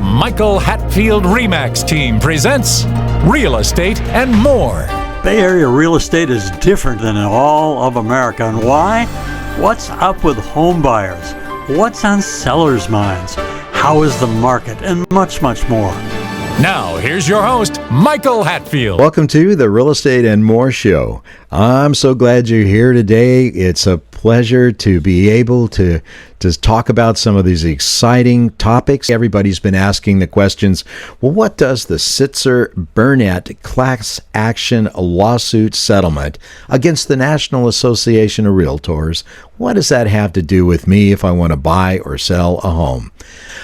The Michael Hatfield RE/MAX team presents Real Estate and More. Bay Area real estate is different than in all of America. And why? What's up with home buyers? What's on sellers' minds? How is the market? And much, much more. Now, here's your host, Michael Hatfield. Welcome to the Real Estate and More Show. I'm so glad you're here today. It's a pleasure to be able to talk about some of these exciting topics. Everybody's been asking the questions, well, what does the Sitzer-Burnett class action lawsuit settlement against the National Association of Realtors, what does that have to do with me if I want to buy or sell a home?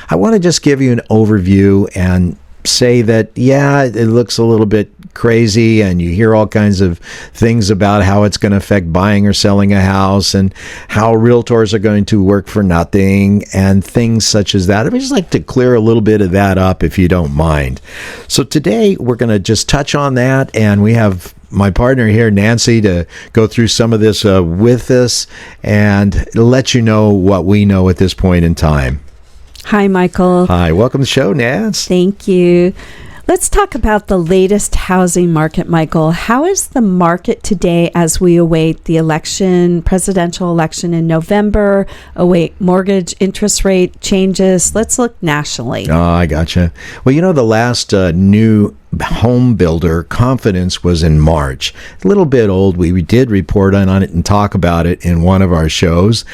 I want to just give you an overview and say that, yeah, it looks a little bit crazy and you hear all kinds of things about how it's going to affect buying or selling a house and how realtors are going to work for nothing and things such as that. I'd just like to clear a little bit of that up if you don't mind. So today we're going to just touch on that, and we have my partner here, Nancy, to go through some of this with us and let you know what we know at this point in time. Hi, Michael. Hi, welcome to the show, Nance. Thank you. Let's talk about the latest housing market, Michael. How is the market today as we await the election, presidential election in November, await mortgage interest rate changes? Let's look nationally. Oh, I gotcha. Well, you know, the last new home builder confidence was in March. A little bit old. We did report on it and talk about it in one of our shows.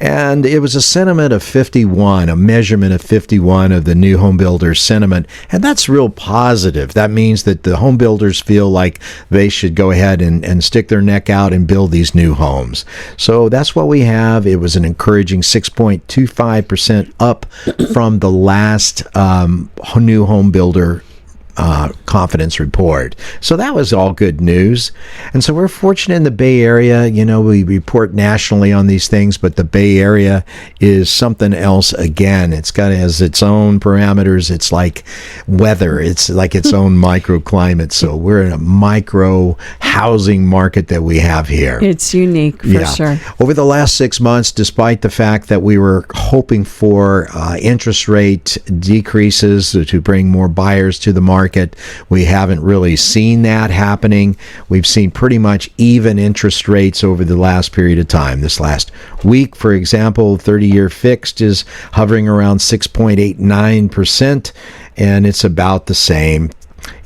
And it was a sentiment of 51, a measurement of 51 of the new home builder sentiment. And that's real positive. That means that the home builders feel like they should go ahead and stick their neck out and build these new homes. So that's what we have. It was an encouraging 6.25% up from the last new home builder confidence report. So that was all good news. And so we're fortunate in the Bay Area. You know, we report nationally on these things, but the Bay Area is something else again. Has its own parameters. It's like weather. It's like its own microclimate. So we're in a micro housing market that we have here. It's unique for sure. Over the last 6 months, despite the fact that we were hoping for interest rate decreases to bring more buyers to the market, we haven't really seen that happening. We've seen pretty much even interest rates over the last period of time. This last week, for example, 30-year fixed is hovering around 6.89%, and it's about the same.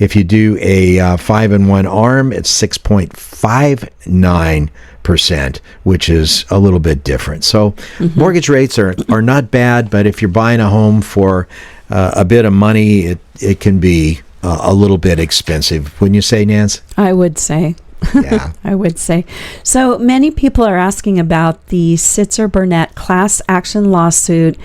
If you do a 5-in-1 ARM, it's 6.59%, which is a little bit different. So mortgage rates are not bad, but if you're buying a home for a bit of money, it can be a little bit expensive. Wouldn't you say, Nance? I would say. Yeah. I would say. So many people are asking about the Sitzer-Burnett class action lawsuit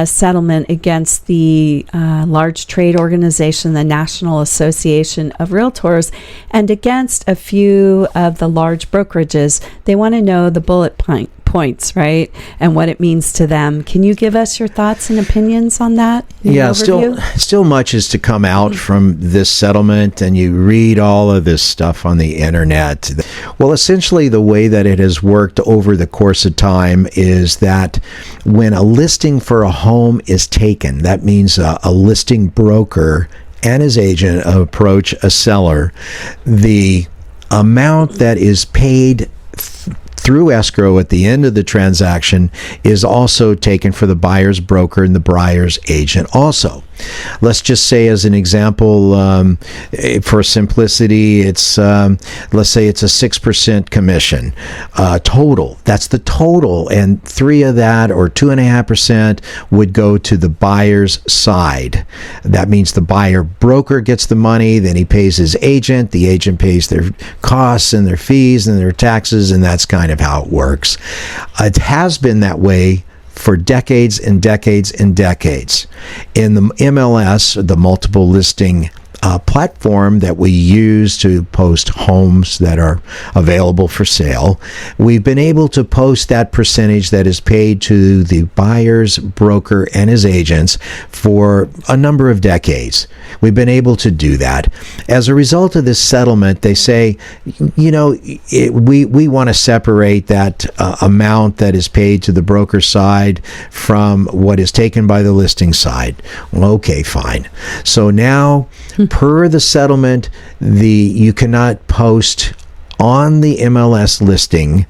settlement against the large trade organization, the National Association of Realtors, and against a few of the large brokerages. They want to know the bullet points, right? And what it means to them. Can you give us your thoughts and opinions on that? Yeah, still much is to come out from this settlement, and you read all of this stuff on the internet. Well, essentially the way that it has worked over the course of time is that when a listing for a home is taken, that means a listing broker and his agent approach a seller, the amount that is paid through escrow at the end of the transaction is also taken for the buyer's broker and the buyer's agent also. Let's just say, as an example, for simplicity, it's let's say it's a 6% commission total. That's the total, and 3 of that, or 2.5%, would go to the buyer's side. That means the buyer broker gets the money, then he pays his agent. The agent pays their costs and their fees and their taxes, and that's kind of how it works. It has been that way for decades and decades and decades. In the MLS, the multiple listing platform that we use to post homes that are available for sale. We've been able to post that percentage that is paid to the buyer's broker and his agents for a number of decades. We've been able to do that. As a result of this settlement, they say, we want to separate that amount that is paid to the broker side from what is taken by the listing side. Well, okay, fine. So now, per the settlement, you cannot post on the MLS listing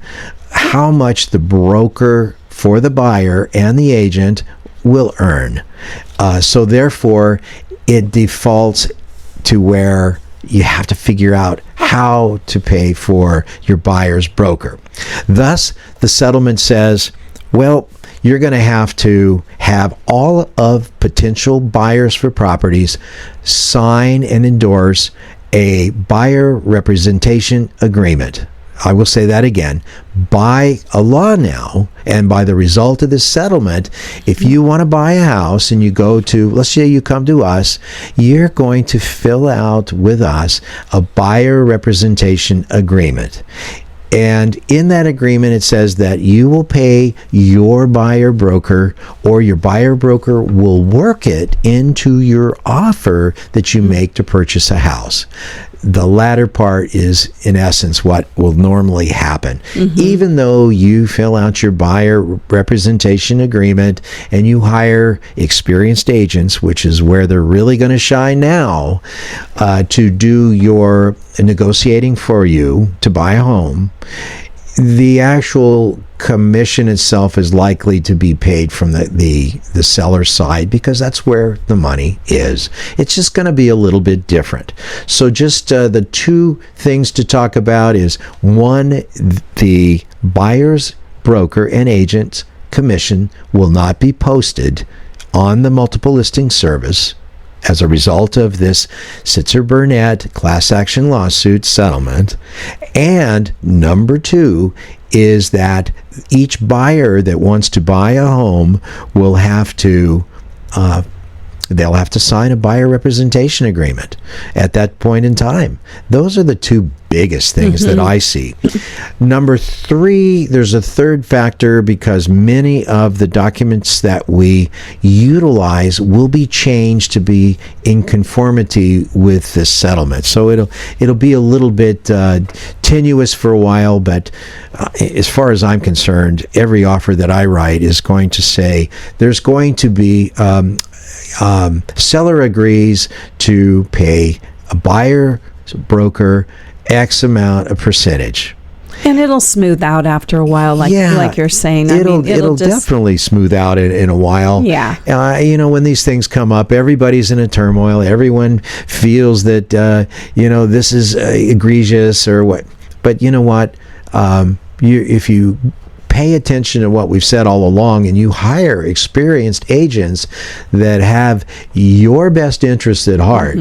how much the broker for the buyer and the agent will earn. So therefore, it defaults to where you have to figure out how to pay for your buyer's broker. Thus, the settlement says, well, you're going to have all of potential buyers for properties sign and endorse a buyer representation agreement. I will say that again. By a law now, and by the result of this settlement, if you want to buy a house and you go to, let's say you come to us, you're going to fill out with us a buyer representation agreement. And in that agreement, it says that you will pay your buyer broker, or your buyer broker will work it into your offer that you make to purchase a house. The latter part is, in essence, what will normally happen. Even though you fill out your buyer representation agreement and you hire experienced agents, which is where they're really going to shine now, to do your negotiating for you to buy a home, the actual commission itself is likely to be paid from the seller's side, because that's where the money is. It's just going to be a little bit different. So just the two things to talk about is, one, the buyer's broker and agent commission will not be posted on the multiple listing service as a result of this Sitzer-Burnett class action lawsuit settlement. And number two is that each buyer that wants to buy a home will have to they'll have to sign a buyer representation agreement at that point in time. Those are the two biggest things that I see. Number three, there's a third factor, because many of the documents that we utilize will be changed to be in conformity with this settlement. So it'll be a little bit tenuous for a while, but as far as I'm concerned, every offer that I write is going to say there's going to be seller agrees to pay a buyer broker X amount of percentage. And it'll smooth out after a while, like you're saying. It'll definitely smooth out in a while. Yeah. When these things come up, everybody's in a turmoil. Everyone feels that, this is egregious or what. But you know what? If you pay attention to what we've said all along, and you hire experienced agents that have your best interest at heart,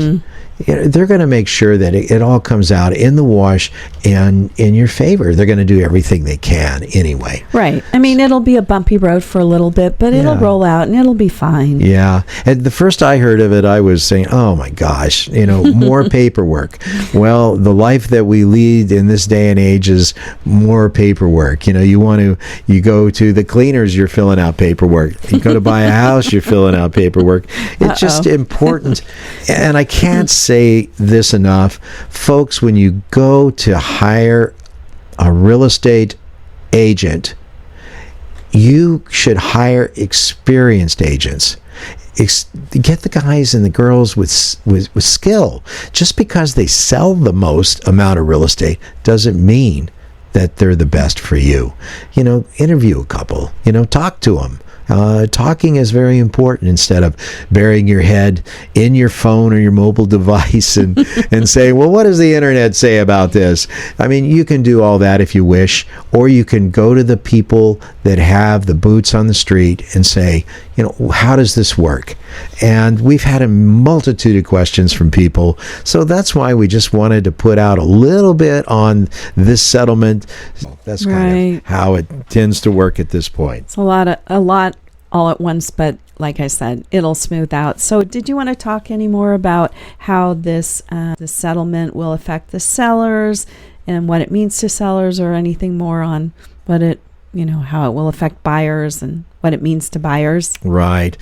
they're going to make sure that it all comes out in the wash and in your favor. They're going to do everything they can anyway. Right. I mean, it'll be a bumpy road for a little bit, but it'll roll out and it'll be fine. Yeah. And the first I heard of it, I was saying, oh my gosh, more paperwork. Well, the life that we lead in this day and age is more paperwork. You go to the cleaners, you're filling out paperwork. You go to buy a house, you're filling out paperwork. It's just important. And I can't say this enough. Folks, when you go to hire a real estate agent, you should hire experienced agents. Get the guys and the girls with skill. Just because they sell the most amount of real estate doesn't mean that they're the best for you. Interview a couple. Talk to them. Talking is very important, instead of burying your head in your phone or your mobile device and saying, well, what does the internet say about this? I mean, you can do all that if you wish, or you can go to the people that have the boots on the street and say, how does this work? And we've had a multitude of questions from people, so that's why we just wanted to put out a little bit on this settlement. That's kind of how it tends to work at this point. It's a lot all at once, but like I said, it'll smooth out. So did you want to talk any more about how this the settlement will affect the sellers and what it means to sellers, or anything more on what it, how it will affect buyers and what it means to buyers? Right.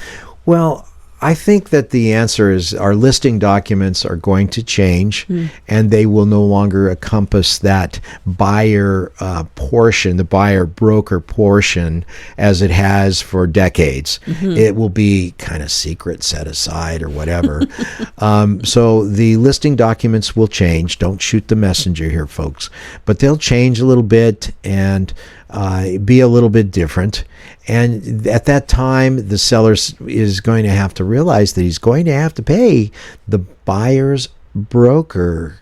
Well, I think that the answer is our listing documents are going to change, and they will no longer encompass that buyer portion, the buyer broker portion, as it has for decades. It will be kind of secret, set aside, or whatever. So the listing documents will change. Don't shoot the messenger here, folks. But they'll change a little bit and be a little bit different. And at that time, the seller is going to have to realize that he's going to have to pay the buyer's broker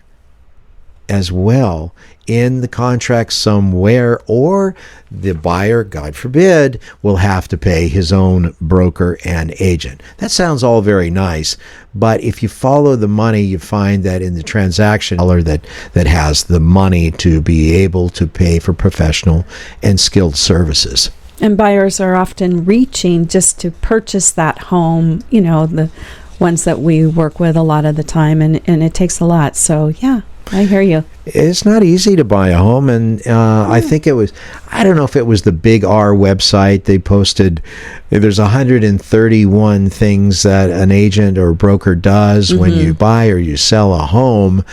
as well in the contract somewhere, or the buyer, God forbid, will have to pay his own broker and agent. That sounds all very nice, but if you follow the money, you find that in the transaction, that has the money to be able to pay for professional and skilled services. And buyers are often reaching just to purchase that home, the ones that we work with a lot of the time, and it takes a lot. So, yeah, I hear you. It's not easy to buy a home, and I think I don't know if it was the Big R website. They posted there's 131 things that an agent or broker does when you buy or you sell a home.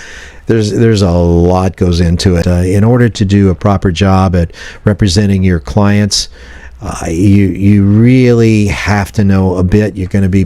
There's a lot goes into it. In order to do a proper job at representing your clients, you really have to know a bit. You're going to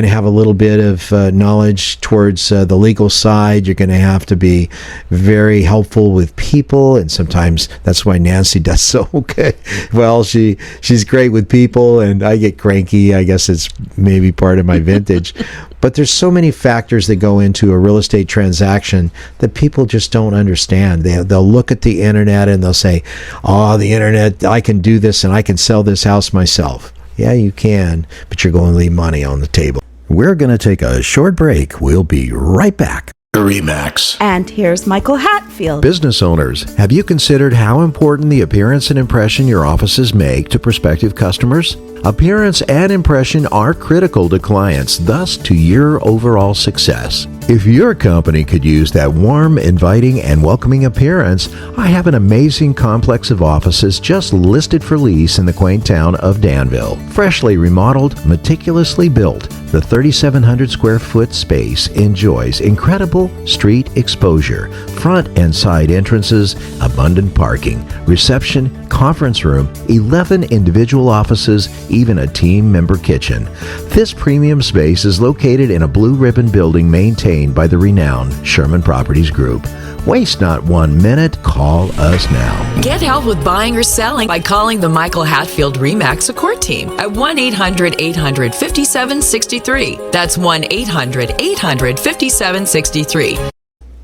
have a little bit of knowledge towards the legal side. You're going to have to be very helpful with people, and sometimes that's why Nancy does so okay. Well, she's great with people, and I get cranky. I guess it's maybe part of my vintage. But there's so many factors that go into a real estate transaction that people just don't understand. They'll look at the internet and they'll say, "Oh, the internet, I can do this and I can sell this house myself." Yeah, you can, but you're going to leave money on the table. We're going to take a short break. We'll be right back. RE/MAX. And here's Michael Hatfield. Business owners, have you considered how important the appearance and impression your offices make to prospective customers? Appearance and impression are critical to clients, thus to your overall success. If your company could use that warm, inviting, and welcoming appearance, I have an amazing complex of offices just listed for lease in the quaint town of Danville. Freshly remodeled, meticulously built, the 3,700 square foot space enjoys incredible street exposure, front and side entrances, abundant parking, reception, conference room, 11 individual offices, even a team member kitchen. This premium space is located in a blue ribbon building maintained by the renowned Sherman Properties Group. Waste not 1 minute. Call us now. Get help with buying or selling by calling the Michael Hatfield RE/MAX support team at 1-800-800-5763. That's 1-800-800-5763.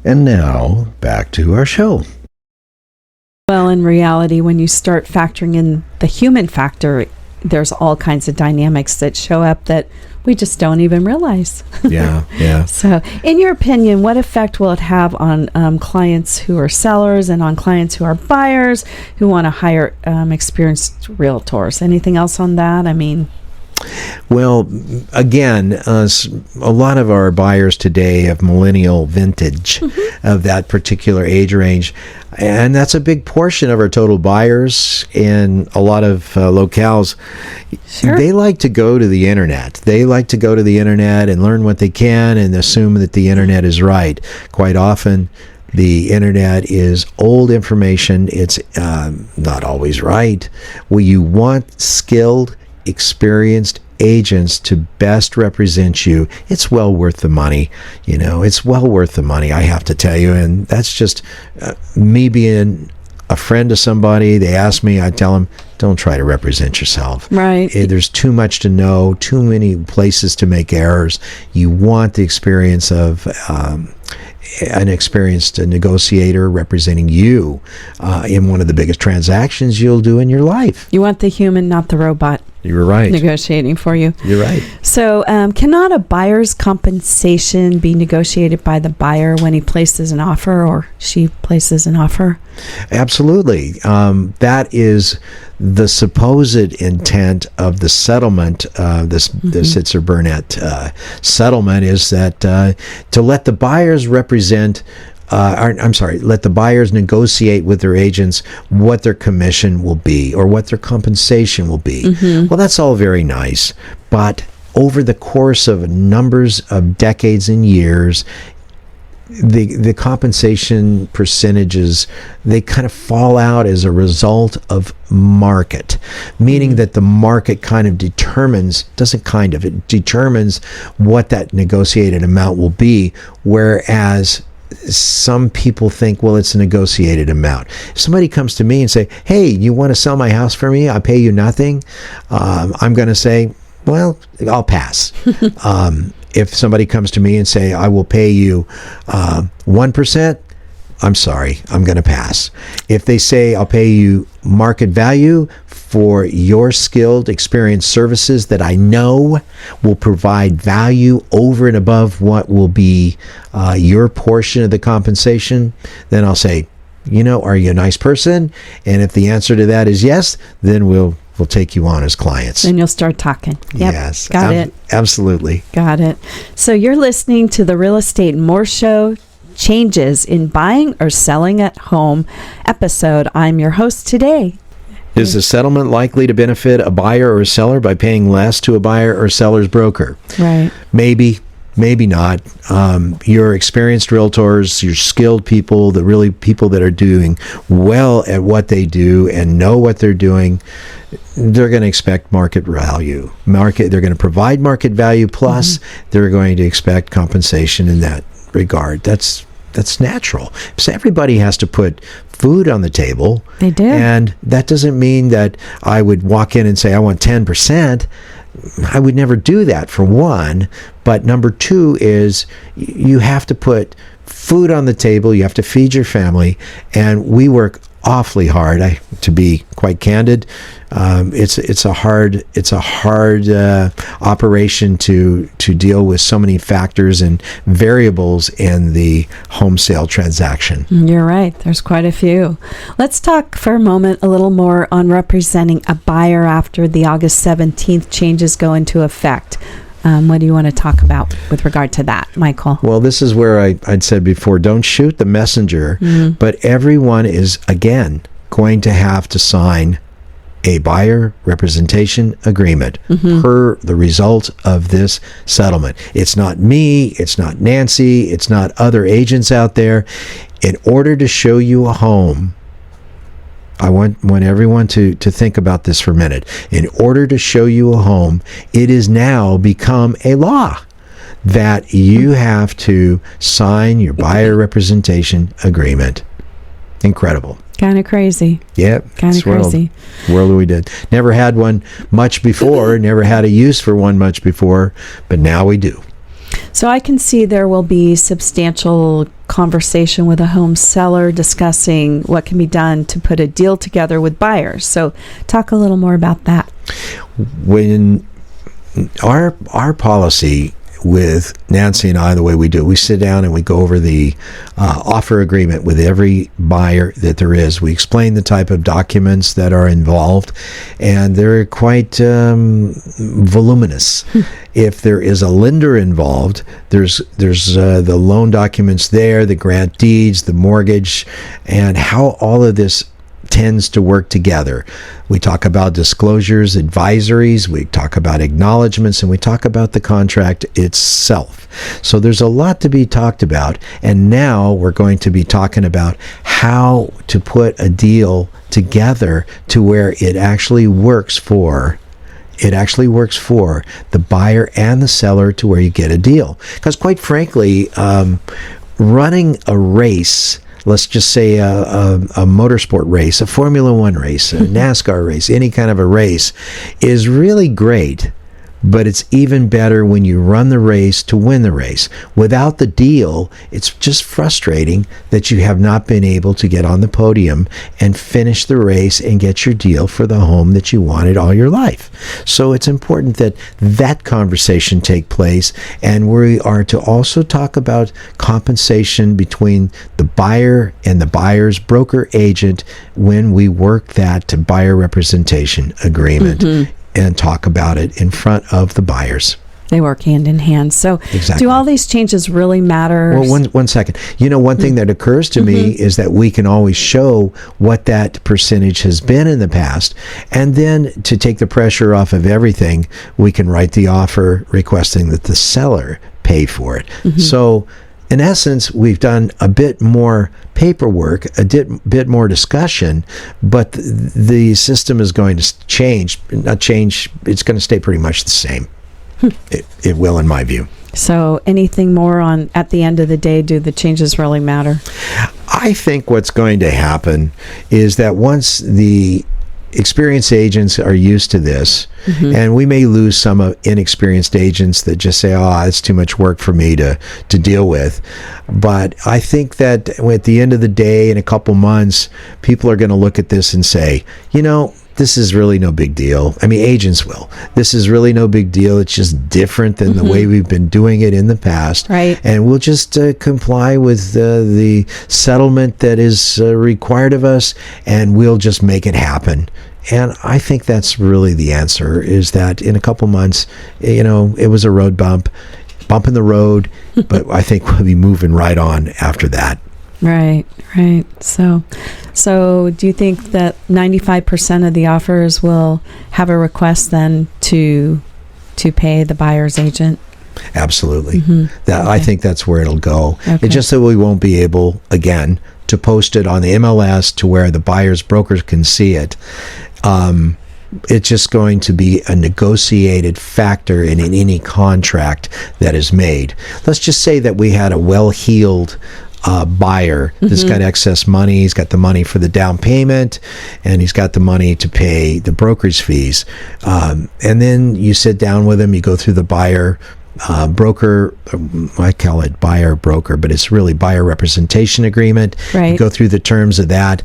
And now, back to our show. Well, in reality, when you start factoring in the human factor, there's all kinds of dynamics that show up that we just don't even realize. Yeah. So, in your opinion, what effect will it have on clients who are sellers and on clients who are buyers who want to hire experienced realtors? Anything else on that? I mean... Well, again, a lot of our buyers today have millennial vintage of that particular age range, and that's a big portion of our total buyers in a lot of locales. Sure. They like to go to the internet. They like to go to the internet and learn what they can and assume that the internet is right. Quite often, the internet is old information. It's not always right. Well, you want skilled, experienced agents to best represent you. It's well worth the money. It's well worth the money, I have to tell you. And that's just me being a friend to somebody. They ask me, I tell them, don't try to represent yourself. Right. There's too much to know, too many places to make errors. You want the experience of an experienced negotiator representing you in one of the biggest transactions you'll do in your life. You want the human, not the robot. You're right. negotiating for you. You're right. So, cannot a buyer's compensation be negotiated by the buyer when he places an offer or she places an offer? Absolutely. That is the supposed intent of the settlement, the Sitzer-Burnett settlement, is that to let the buyers represent let the buyers negotiate with their agents what their commission will be or what their compensation will be. Well, that's all very nice, but over the course of numbers of decades and years, the compensation percentages, they kind of fall out as a result of market, meaning that the market kind of determines what that negotiated amount will be, whereas some people think, well, it's a negotiated amount. If somebody comes to me and say, hey, you want to sell my house for me? I pay you nothing. I'm going to say, well, I'll pass. If somebody comes to me and say, I will pay you 1%, I'm sorry, I'm going to pass. If they say, I'll pay you market value for your skilled, experienced services that I know will provide value over and above what will be your portion of the compensation, then I'll say, are you a nice person? And if the answer to that is yes, then we'll take you on as clients. Then you'll start talking. Yep. Yes. Got it. Absolutely. Got it. So you're listening to the Real Estate More Show, Changes in Buying or Selling at Home episode. I'm your host today. Is the settlement likely to benefit a buyer or a seller by paying less to a buyer or seller's broker? Right. Maybe not. Your experienced realtors, your skilled people, people that are doing well at what they do and know what they're doing, they're going to expect market value. They're going to provide market value, plus they're going to expect compensation in that regard. That's natural. So everybody has to put food on the table. They do. And that doesn't mean that I would walk in and say, I want 10%. I would never do that, for one. But number two is you have to put food on the table. You have to feed your family. And we work awfully hard. To be quite candid, it's a hard operation to deal with so many factors and variables in the home sale transaction. You're right. There's quite a few. Let's talk for a moment a little more on representing a buyer after the August 17th changes go into effect. What do you want to talk about with regard to that, Michael? Well, this is where I'd said before, don't shoot the messenger, but everyone is, again, going to have to sign a buyer representation agreement per the result of this settlement. It's not me, it's not Nancy, it's not other agents out there. In order to show you a home, I want everyone to think about this for a minute. In order to show you a home, it is now become a law that you have to sign your buyer representation agreement. Incredible. Kind of crazy. Yep. Kind of crazy. World we did. Never had one much before, never had a use for one much before, but now we do. So I can see there will be substantial conversation with a home seller discussing what can be done to put a deal together with buyers. So talk a little more about that. When our policy with Nancy and I, the way we do it, we sit down and we go over the offer agreement with every buyer that there is. We explain the type of documents that are involved, and they're quite voluminous. If there is a lender involved, there's the loan documents there, the grant deeds, the mortgage, and how all of this tends to work together. We talk about disclosures, advisories, we talk about acknowledgments, and we talk about the contract itself. So there's a lot to be talked about, and now we're going to be talking about how to put a deal together to where it actually works for the buyer and the seller, to where you get a deal. Because quite frankly, running a race, let's just say a motorsport race, a Formula One race, a NASCAR race, any kind of a race, is really great. but it's even better when you run the race to win the race. Without the deal, it's just frustrating that you have not been able to get on the podium and finish the race and get your deal for the home that you wanted all your life. So it's important that that conversation take place, and we are to also talk about compensation between the buyer and the buyer's broker agent when we work that buyer representation agreement and talk about it in front of the buyers. They work hand in hand. So Exactly. do all these changes really matter? Well, one second. One thing that occurs to me is that we can always show what that percentage has been in the past. And then to take the pressure off of everything, we can write the offer requesting that the seller pay for it. So in essence, we've done a bit more paperwork, bit more discussion, but the system is going to change. Not change, it's going to stay pretty much the same. It will, in my view. So anything more on, at the end of the day, do the changes really matter? I think what's going to happen is that once the experienced agents are used to this, and we may lose some inexperienced agents that just say, oh, it's too much work for me to deal with. But I think that at the end of the day, in a couple months, people are going to look at this and say, this is really no big deal. I mean, agents will. This is really no big deal. It's just different than the way we've been doing it in the past. Right. And we'll just comply with the settlement that is required of us, and we'll just make it happen. And I think that's really the answer, is that in a couple months, it was a road bump in the road, but I think we'll be moving right on after that. Right. So do you think that 95% of the offers will have a request then to pay the buyer's agent? Absolutely. I think that's where it'll go. Okay. It's just that we won't be able, again, to post it on the MLS to where the buyer's brokers can see it. It's just going to be a negotiated factor in any contract that is made. Let's just say that we had a well-heeled buyer that's got excess money. He's got the money for the down payment, and he's got the money to pay the brokerage fees. And then you sit down with him, you go through the buyer broker, I call it buyer broker, but it's really buyer representation agreement. Right. You go through the terms of that,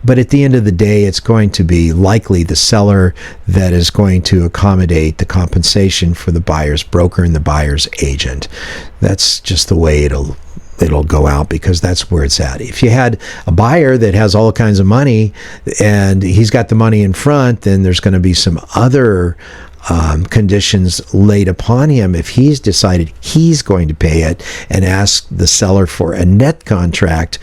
but at the end of the day, it's going to be likely the seller that is going to accommodate the compensation for the buyer's broker and the buyer's agent. That's just the way it'll go out, because that's where it's at. If you had a buyer that has all kinds of money and he's got the money in front, then there's going to be some other conditions laid upon him if he's decided he's going to pay it and ask the seller for a net contract,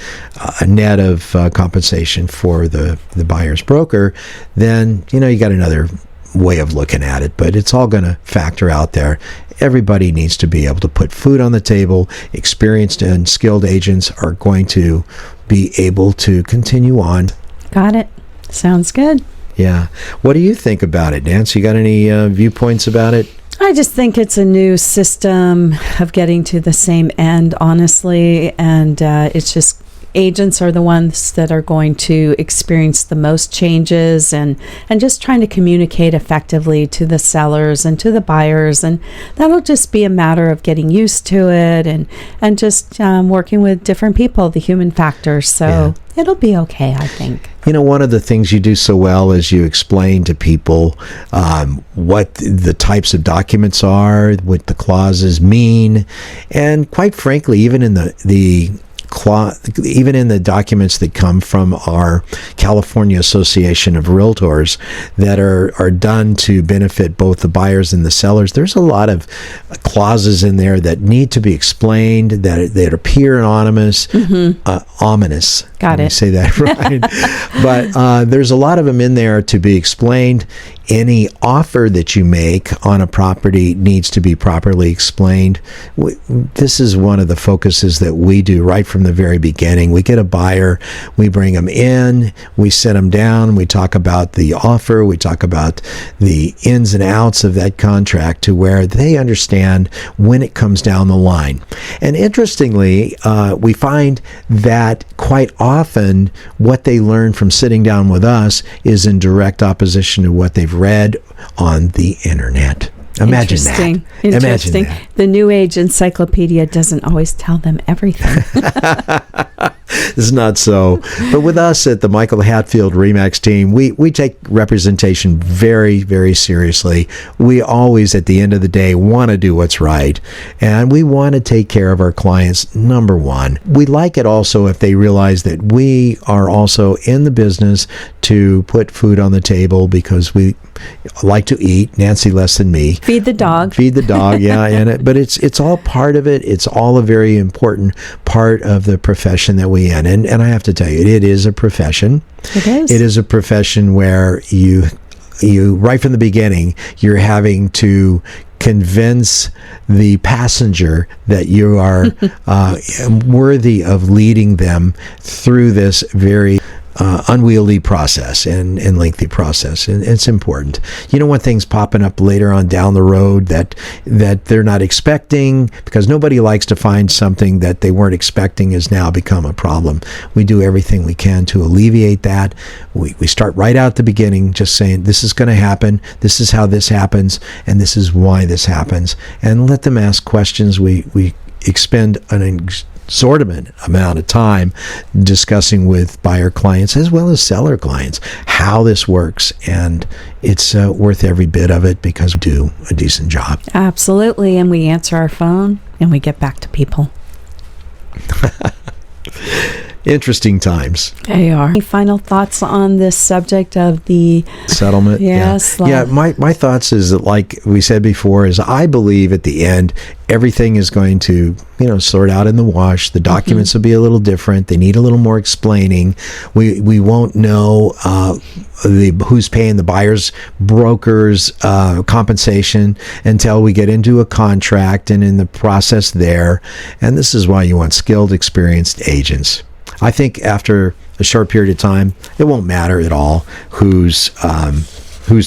a net of compensation for the buyer's broker. Then you got another way of looking at it, but it's all going to factor out there. Everybody needs to be able to put food on the table. Experienced and skilled agents are going to be able to continue on. Got it. Sounds good. Yeah. What do you think about it, Nancy? You got any viewpoints about it? I just think it's a new system of getting to the same end, honestly, and it's just agents are the ones that are going to experience the most changes, and just trying to communicate effectively to the sellers and to the buyers, and that'll just be a matter of getting used to it and just working with different people, the human factor. So it'll be okay, I think. One of the things you do so well is you explain to people what the types of documents are, what the clauses mean, and quite frankly, even in even in the documents that come from our California Association of Realtors that are done to benefit both the buyers and the sellers, there's a lot of clauses in there that need to be explained, that appear ominous. Got it. Say that right. But there's a lot of them in there to be explained. Any offer that you make on a property needs to be properly explained. This is one of the focuses that we do right from the very beginning. We get a buyer, we bring them in, we sit them down, we talk about the offer, we talk about the ins and outs of that contract to where they understand when it comes down the line. And interestingly, we find that quite often what they learn from sitting down with us is in direct opposition to what they've read on the internet. Imagine Interesting. that. Imagine that. The New Age encyclopedia doesn't always tell them everything. It's not so. But with us at the Michael Hatfield RE/MAX team, we take representation very, very seriously. We always, at the end of the day, want to do what's right. And we want to take care of our clients, number one. We like it also if they realize that we are also in the business to put food on the table because we like to eat. Nancy less than me. Feed the dog. Feed the dog, yeah. But it's all part of it. It's all a very important part of the profession that we in. And I have to tell you, it is a profession. It is. It is a profession where you right from the beginning, you're having to convince the passenger that you are worthy of leading them through this very unwieldy process and lengthy process, and it's important. You don't want things popping up later on down the road that they're not expecting, because nobody likes to find something that they weren't expecting has now become a problem. We do everything we can to alleviate that. We start right out at the beginning, just saying this is going to happen, this is how this happens, and this is why this happens, and let them ask questions. We expend an exorbitant amount of time discussing with buyer clients as well as seller clients how this works, and it's worth every bit of it because we do a decent job. Absolutely, and we answer our phone and we get back to people. Interesting times. They are. Any final thoughts on this subject of the settlement? Yes. Yeah. My thoughts is that, like we said before, is I believe at the end everything is going to sort out in the wash. The documents will be a little different. They need a little more explaining. We won't know who's paying the buyer's broker's compensation until we get into a contract and in the process there. And this is why you want skilled, experienced agents. I think after a short period of time, it won't matter at all who's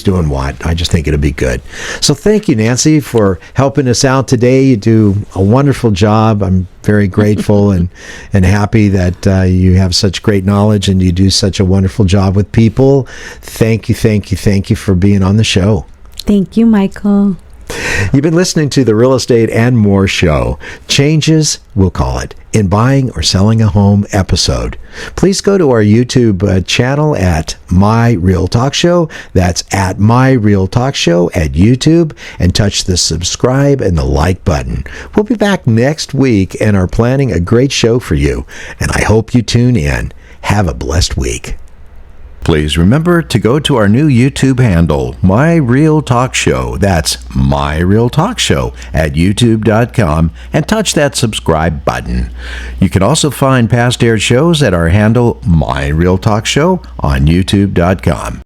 doing what. I just think it'll be good. So thank you, Nancy, for helping us out today. You do a wonderful job. I'm very grateful and happy that you have such great knowledge and you do such a wonderful job with people. Thank you for being on the show. Thank you, Michael. You've been listening to the Real Estate and More Show. Changes, we'll call it, in buying or selling a home episode. Please go to our YouTube channel at My Real Talk Show. That's at My Real Talk Show at YouTube, and touch the subscribe and the like button. We'll be back next week and are planning a great show for you, and I hope you tune in. Have a blessed week. Please remember to go to our new YouTube handle, My Real Talk Show. That's My Real Talk Show at youtube.com, and touch that subscribe button. You can also find past aired shows at our handle, My Real Talk Show, on youtube.com.